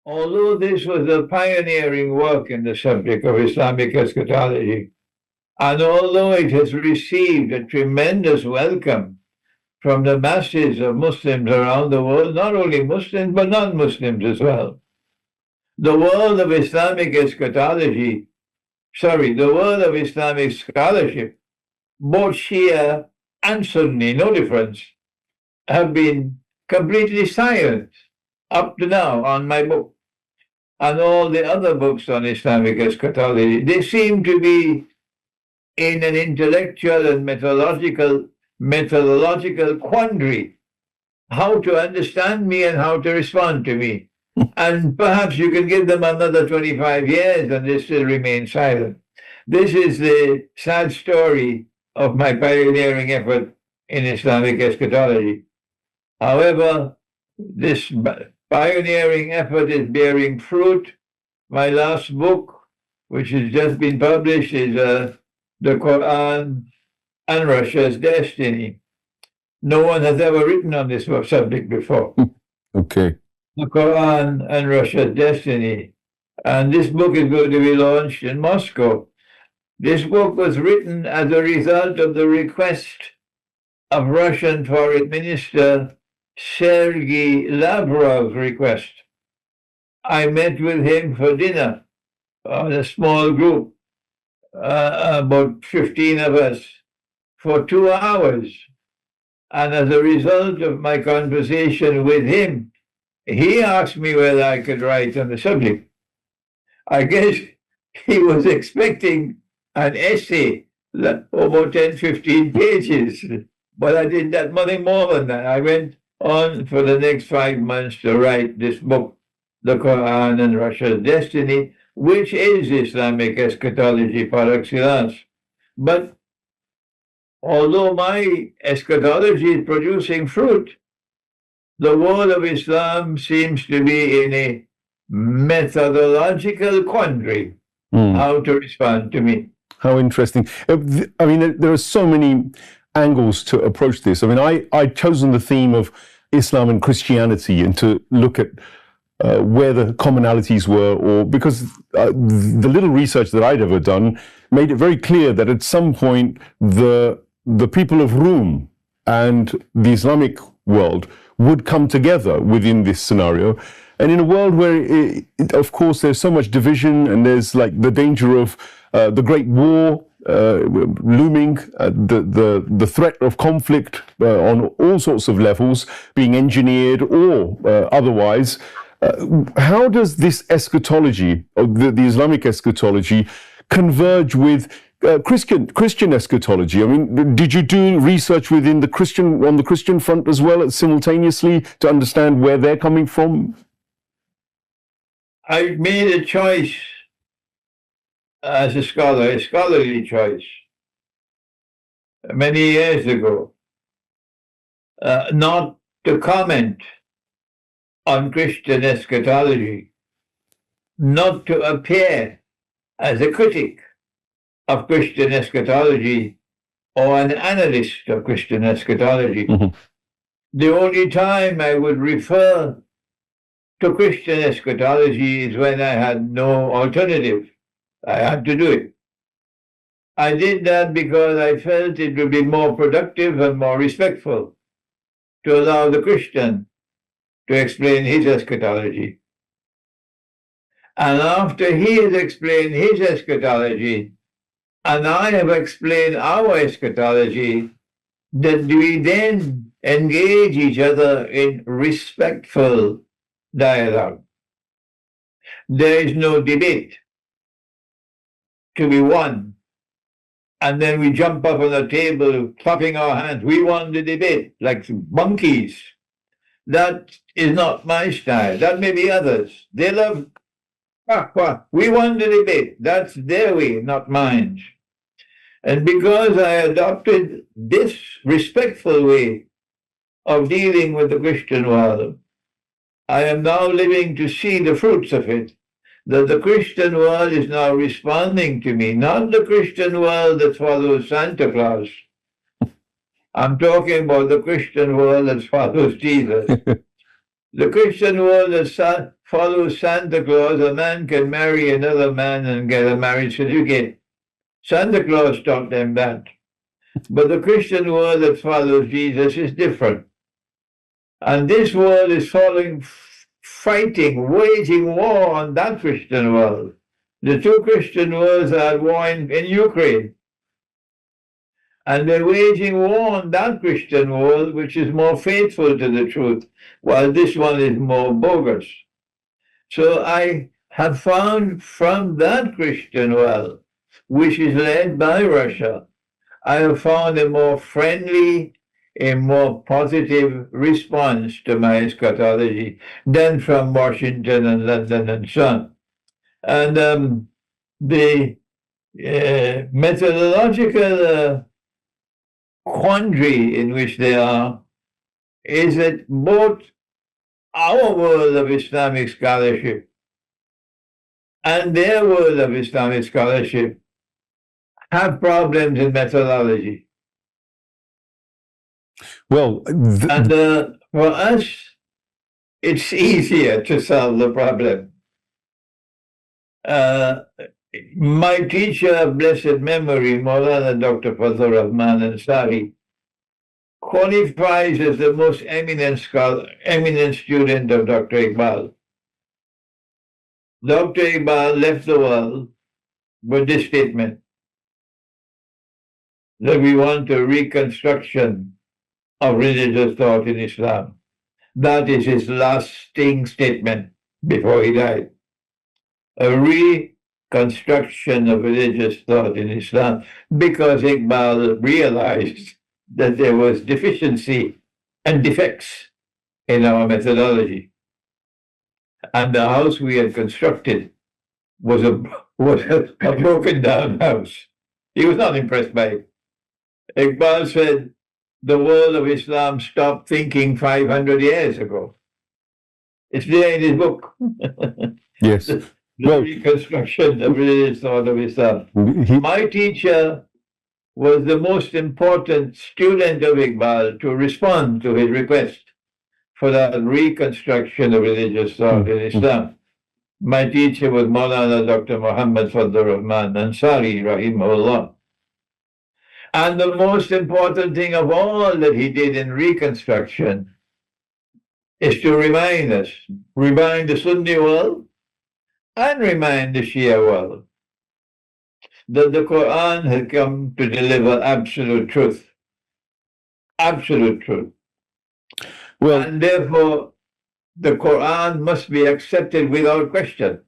Although this was a pioneering work in the subject of Islamic eschatology, and although it has received a tremendous welcome from the masses of Muslims around the world, not only Muslims, but non-Muslims as well, the world of Islamic eschatology, the world of Islamic scholarship, both Shia and Sunni, no difference, have been completely silent up to now on my book and all the other books on Islamic eschatology. They seem to be in an intellectual and methodological quandary, how to understand me and how to respond to me. And perhaps you can give them another 25 years and they still remain silent. This is the sad story of my pioneering effort in Islamic eschatology. However, this pioneering effort is bearing fruit. My last book, which has just been published, is The Quran and Russia's Destiny. No one has ever written on this subject before. Okay. The Quran and Russia's Destiny. And this book is going to be launched in Moscow. This book was written as a result of the request of Russian Foreign Minister Sergei Lavrov's request. I met with him for dinner on a small group, about 15 of us, for 2 hours. And as a result of my conversation with him, he asked me whether I could write on the subject. I guess he was expecting an essay, about 10, 15 pages, but I did that nothing more than that. I went on for the next 5 months to write this book, The Quran and Russia's Destiny, which is Islamic eschatology par excellence. But although my eschatology is producing fruit, the world of Islam seems to be in a methodological quandary, how to respond to me. How interesting. I mean, there are so many angles to approach this. I mean, I'd chosen the theme of Islam and Christianity and to look at where the commonalities were, or because the little research that I'd ever done made it very clear that at some point the people of Rum and the Islamic world would come together within this scenario. And in a world where, of course, there's so much division and there's like the danger of the Great War looming, the threat of conflict on all sorts of levels being engineered or otherwise, how does this eschatology, or the Islamic eschatology, converge with Christian eschatology? I mean, did you do research within the Christian front as well simultaneously to understand where they're coming from? I made a choice as a scholar, a scholarly choice, many years ago, not to comment on Christian eschatology, not to appear as a critic of Christian eschatology or an analyst of Christian eschatology. Mm-hmm. The only time I would refer to Christian eschatology is when I had no alternative. I had to do it. I did that because I felt it would be more productive and more respectful to allow the Christian to explain his eschatology. And after he has explained his eschatology, and I have explained our eschatology, that we then engage each other in respectful dialogue. There is no debate to be won. And then we jump up on the table, clapping our hands. We won the debate, like monkeys. That is not my style. That may be others. They love, we won the debate. That's their way, not mine. And because I adopted this respectful way of dealing with the Christian world, I am now living to see the fruits of it, that the Christian world is now responding to me, not the Christian world that follows Santa Claus. I'm talking about the Christian world that follows Jesus. The Christian world that follow Santa Claus, a man can marry another man and get a marriage certificate. Santa Claus taught them that. But the Christian world that follows Jesus is different. And this world is fighting, waging war on that Christian world. The two Christian worlds are at war in Ukraine. And they're waging war on that Christian world, which is more faithful to the truth, while this one is more bogus. So I have found from that Christian world, which is led by Russia, I have found a more friendly, a more positive response to my eschatology than from Washington and London and so on. And the methodological quandary in which they are is that both our world of Islamic scholarship and their world of Islamic scholarship have problems in methodology. Well, and for us, it's easier to solve the problem. My teacher of blessed memory, Maulana Dr. Fazlur Rahman Ansari, qualifies as the most eminent student of Dr. Iqbal. Dr. Iqbal left the world with this statement, that we want a reconstruction of religious thought in Islam. That is his lasting statement before he died. A reconstruction of religious thought in Islam, because Iqbal realized that there was deficiency and defects in our methodology. And the house we had constructed was a broken down house. He was not impressed by it. Iqbal said, the world of Islam stopped thinking 500 years ago. It's there in his book. Yes. The reconstruction of religious thought of Islam. My teacher was the most important student of Iqbal to respond to his request for that reconstruction of religious thought in Islam. My teacher was Maulana Dr. Muhammad Fadlur Rahman Ansari, rahimahullah. And the most important thing of all that he did in reconstruction is to remind the Sunni world and remind the Shia world that the Quran had come to deliver absolute truth. Absolute truth. Well, and therefore, the Quran must be accepted without question.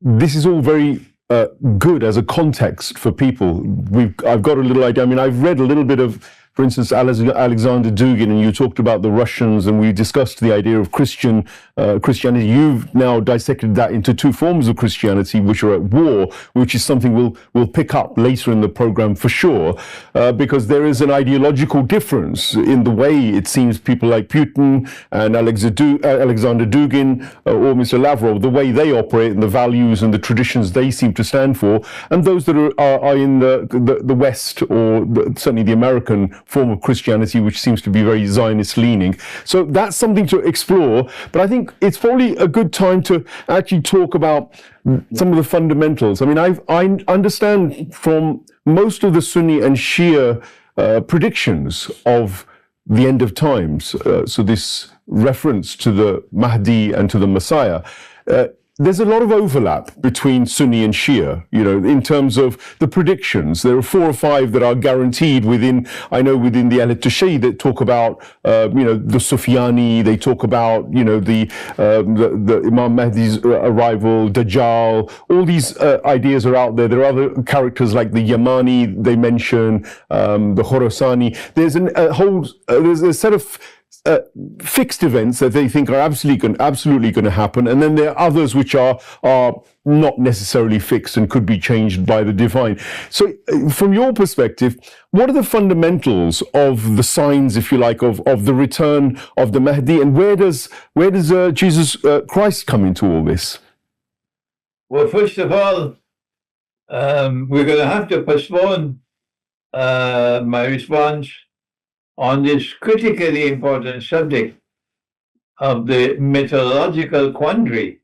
This is all very good as a context for people. I've got a little idea. I mean, I've read a little bit of, for instance, Alexander Dugin, and you talked about the Russians, and we discussed the idea of Christianity. You've now dissected that into two forms of Christianity which are at war, which is something we'll pick up later in the program for sure, because there is an ideological difference in the way it seems people like Putin and Alexander Dugin or Mr. Lavrov, the way they operate and the values and the traditions they seem to stand for, and those that are in the West, or certainly the American form of Christianity, which seems to be very Zionist leaning. So that's something to explore, but I think it's probably a good time to actually talk about some of the fundamentals. I mean, I understand from most of the Sunni and Shia predictions of the end of times, so this reference to the Mahdi and to the Messiah, there's a lot of overlap between Sunni and Shia, in terms of the predictions. There are 4 or 5 that are guaranteed within the Ahl Tashayy that talk about, the Sufyani, they talk about, the Imam Mahdi's arrival, Dajjal, all these ideas are out there. There are other characters like the Yamani they mention, the Khorasani. There's there's a set of fixed events that they think are absolutely going to happen, and then there are others which are not necessarily fixed and could be changed by the divine. So, from your perspective, what are the fundamentals of the signs, if you like, of the return of the Mahdi, and where does Jesus Christ come into all this? Well, first of all, we're going to have to postpone my response on this critically important subject of the mythological quandary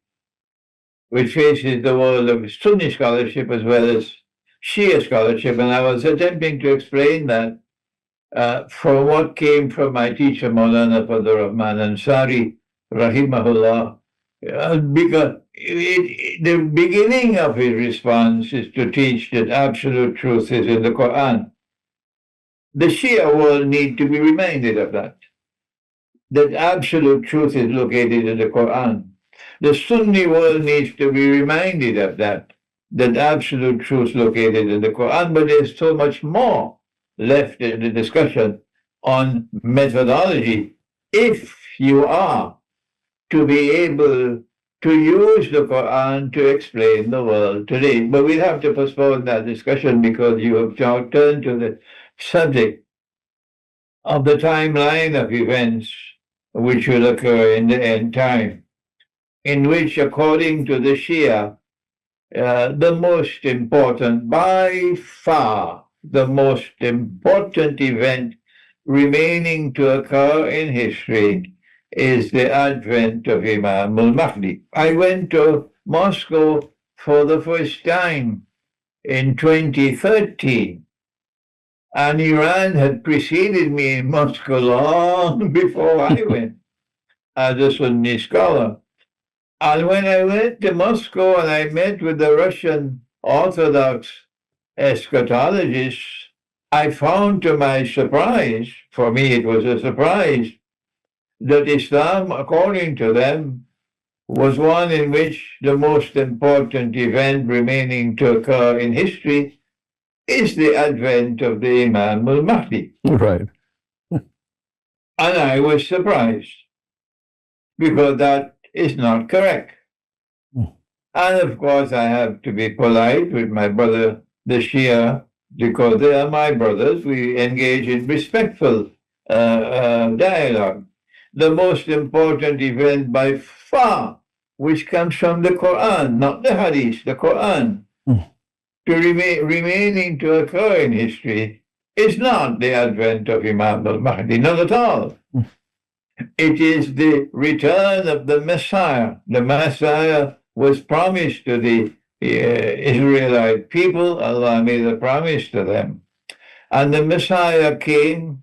which faces the world of Sunni scholarship as well as Shia scholarship. And I was attempting to explain that from what came from my teacher, Maulana Fadlur Rahman Ansari, rahimahullah, because the beginning of his response is to teach that absolute truth is in the Quran. The Shia world need to be reminded of that absolute truth is located in the Quran. The Sunni world needs to be reminded of that absolute truth is located in the Quran, but there's so much more left in the discussion on methodology. If you are to be able to use the Quran to explain the world today. But we'll have to postpone that discussion because you have now turned to the subject of the timeline of events which will occur in the end time, in which, according to the Shia, the most important, by far, the most important event remaining to occur in history is the advent of Imam al-Mahdi. I went to Moscow for the first time in 2013, and Iran had preceded me in Moscow long before I went as a Sunni scholar. And when I went to Moscow and I met with the Russian Orthodox eschatologists, I found to my surprise, for me it was a surprise, that Islam, according to them, was one in which the most important event remaining to occur in history is the advent of the Imam al-Mahdi. Right. And I was surprised because that is not correct. And of course, I have to be polite with my brother, the Shia, because they are my brothers. We engage in respectful dialogue. The most important event by far, which comes from the Quran, not the Hadith, the Quran, to remaining to occur in history, is not the advent of Imam al-Mahdi, not at all. It is the return of the Messiah. The Messiah was promised to the Israelite people. Allah made a promise to them. And the Messiah came.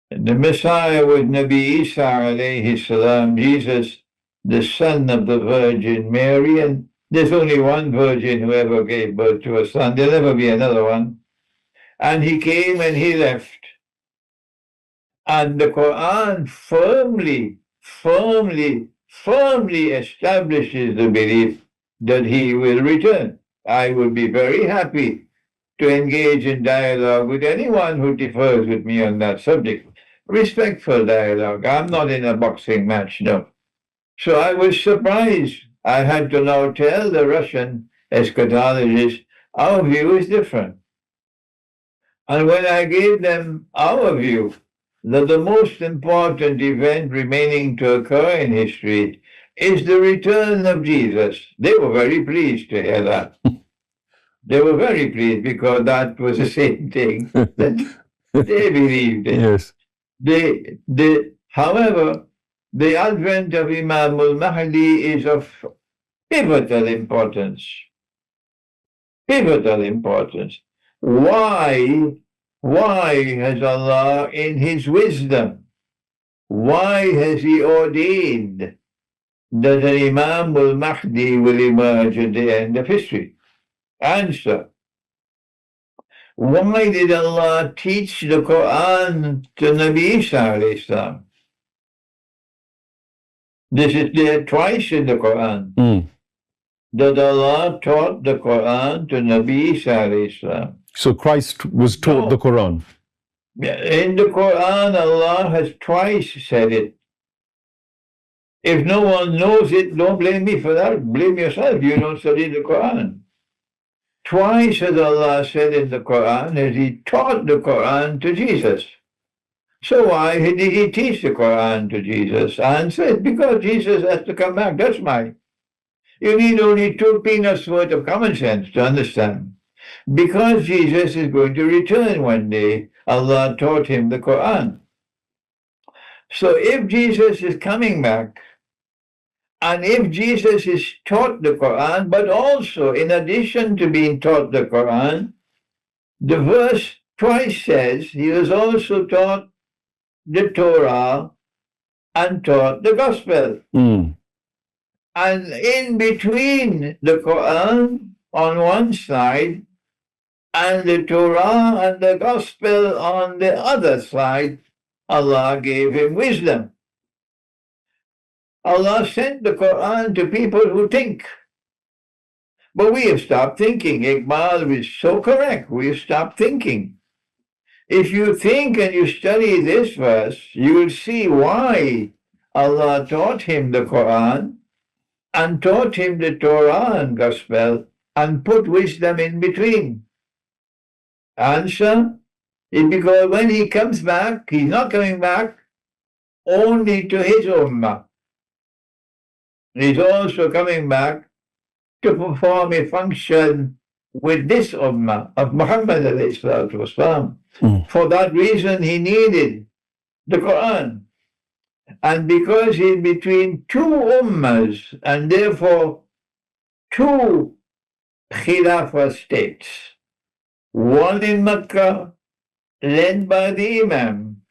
The Messiah was Nabi Isa alayhi salam, Jesus, the son of the Virgin Mary. And there's only one virgin who ever gave birth to a son. There'll never be another one. And he came and he left. And the Quran firmly establishes the belief that he will return. I would be very happy to engage in dialogue with anyone who differs with me on that subject. Respectful dialogue. I'm not in a boxing match, no. So I was surprised. I had to now tell the Russian eschatologists, our view is different. And when I gave them our view, that the most important event remaining to occur in history is the return of Jesus, they were very pleased to hear that. They were very pleased because that was the same thing that they believed in. Yes. However, the advent of Imam al-Mahdi is of pivotal importance. Pivotal importance. Why has Allah, in His wisdom, why has He ordained that an Imam al-Mahdi will emerge at the end of history? Answer. Why did Allah teach the Quran to Nabi Isa alayhi salam? This is there twice in the Quran. That Allah taught the Quran to Nabi Isa alayhi salam. So Christ was taught the Quran. In the Quran, Allah has twice said it. If no one knows it, don't blame me for that. Blame yourself. You don't study the Quran. Twice has Allah said in the Quran that He taught the Quran to Jesus. So why did He teach the Quran to Jesus? Answer is because Jesus has to come back. That's why. You need only 2 peanuts worth of common sense to understand. Because Jesus is going to return one day, Allah taught Him the Quran. So if Jesus is coming back, and if Jesus is taught the Quran, but also in addition to being taught the Quran, the verse twice says he was also taught the Torah and taught the Gospel. And in between the Quran on one side and the Torah and the Gospel on the other side, Allah gave him wisdom. Allah sent the Quran to people who think. But we have stopped thinking. Iqbal is so correct. We have stopped thinking. If you think and you study this verse, you will see why Allah taught him the Quran and taught him the Torah and Gospel and put wisdom in between. Answer is because when he comes back, he's not coming back only to his Ummah. He's also coming back to perform a function with this Ummah of Muhammad والسلام. For that reason, he needed the Quran. And because he's between two Ummahs and therefore two Khilafah states, one in Mecca led by the Imam,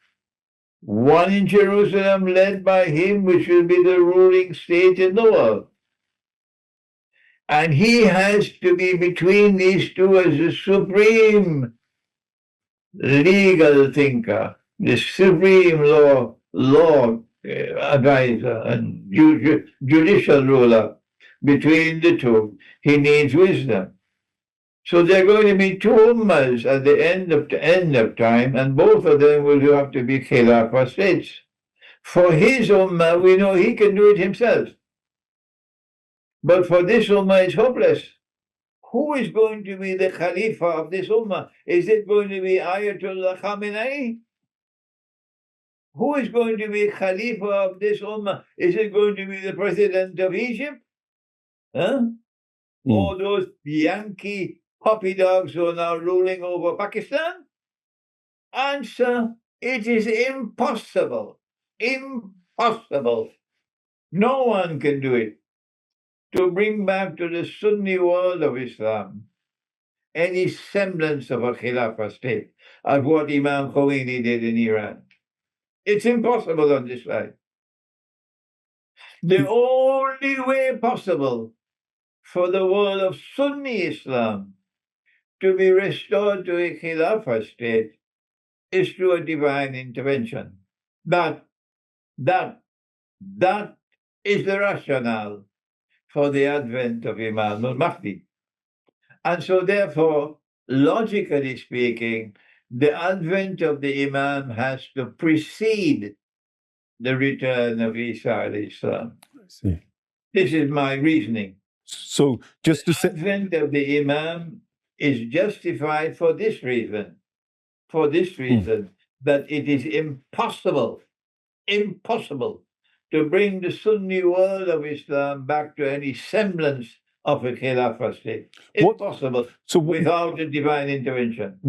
one in Jerusalem led by him, which will be the ruling state in the world. And he has to be between these two as the supreme legal thinker, the supreme law advisor and judicial ruler. Between the two, he needs wisdom. So there are going to be two ummahs at the end of time, and both of them will have to be Khilafah states. For his ummah, we know he can do it himself. But for this ummah, it's hopeless. Who is going to be the Khalifa of this ummah? Is it going to be Ayatollah Khamenei? Who is going to be Khalifa of this ummah? Is it going to be the President of Egypt? Or those Yankee puppy dogs who are now ruling over Pakistan? Answer, it is impossible. Impossible. No one can do it. To bring back to the Sunni world of Islam any semblance of a Khilafah state of what Imam Khomeini did in Iran. It's impossible on this side. The only way possible for the world of Sunni Islam to be restored to a Khilafah state is through a divine intervention. That is the rationale for the advent of Imam al-Mahdi. And so therefore, logically speaking, the advent of the Imam has to precede the return of Isa alayhi salam. I see. This is my reasoning. So just to say, the advent of the Imam is justified for this reason. For this reason, that it is impossible to bring the Sunni world of Islam back to any semblance of a Khilafah state. Impossible without a divine intervention.